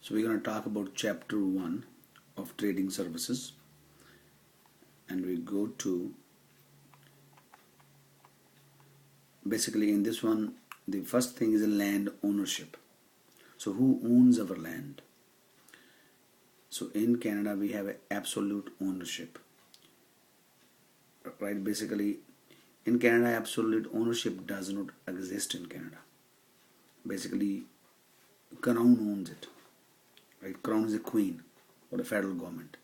So we're going to talk about chapter 1 of trading services, and we go to basically in this one the first thing is land ownership. So who owns our land? So in Canada we have absolute ownership, right? Basically in Canada absolute ownership does not exist in Canada. Basically Crown owns it, right? Crown is a queen or the federal government.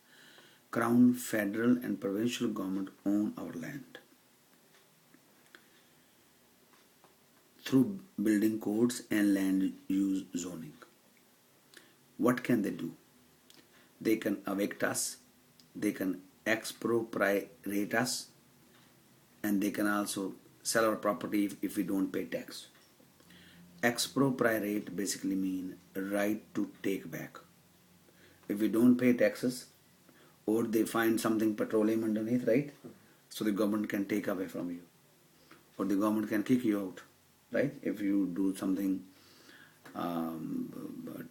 Crown, federal and provincial government own our land through building codes and land use zoning. What can they do? They can evict us, they can expropriate us, and they can also sell our property if we don't pay tax. Expropriate basically mean right to take back. If we don't pay taxes, or they find something petroleum underneath, right? So the government can take away from you, or the government can kick you out, right? If you do something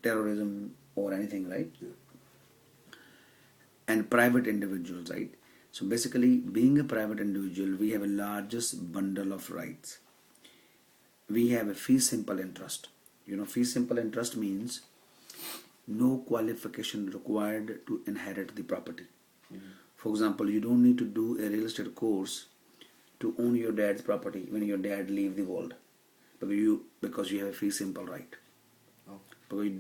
terrorism or anything, right? And private individuals, right? So basically being a private individual, we have a largest bundle of rights. We have a fee simple interest. Fee simple interest means no qualification required to inherit the property. For example, you don't need to do a real estate course to own your dad's property when your dad leave the world, because you have a fee simple right. Because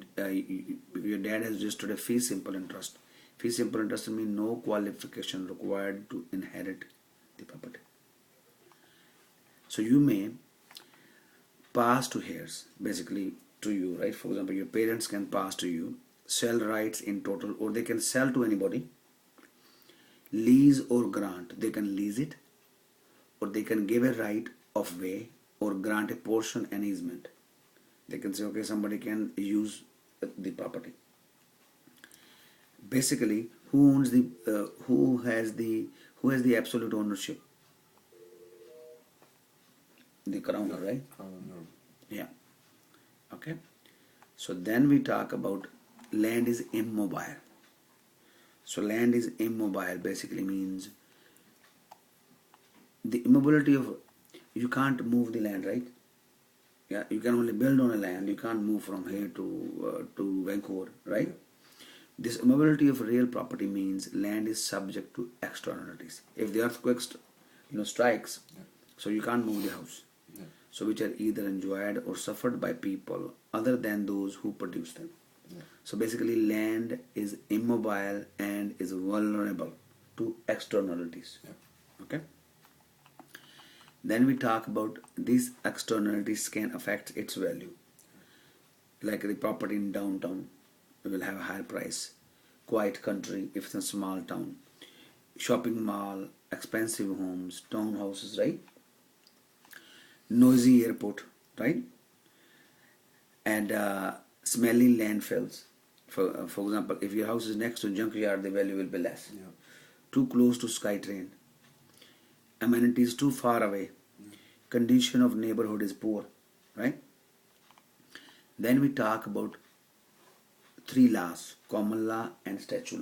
your dad has registered a fee simple interest. Fee simple interest means no qualification required to inherit the property. So you may pass to heirs, basically to you, right? For example, your parents can pass to you, sell rights in total, or they can sell to anybody. Lease or grant, they can lease it, or they can give a right of way or grant a portion and easement. They can say, okay, somebody can use the property. Basically, who owns who has the absolute ownership? The crown, right? Yeah. Okay. So then we talk about land is immobile. So land is immobile basically means the immobility of, you can't move the land, right? Yeah, you can only build on a land. You can't move from here to Vancouver, right? This immobility of real property means land is subject to externalities. If the earthquake strikes, so you can't move the house. So which are either enjoyed or suffered by people other than those who produce them. So basically land is immobile and is vulnerable to externalities. Okay. Then we talk about these externalities can affect its value. Like the property in downtown will have a higher price. Quiet country if it's a small town. Shopping mall, expensive homes, townhouses, right? Noisy airport, right? And smelly landfills. For example, if your house is next to junkyard, the value will be less. Too close to SkyTrain. Amenities too far away. Condition of neighborhood is poor, right? Then we talk about 3 laws: common law and statute law.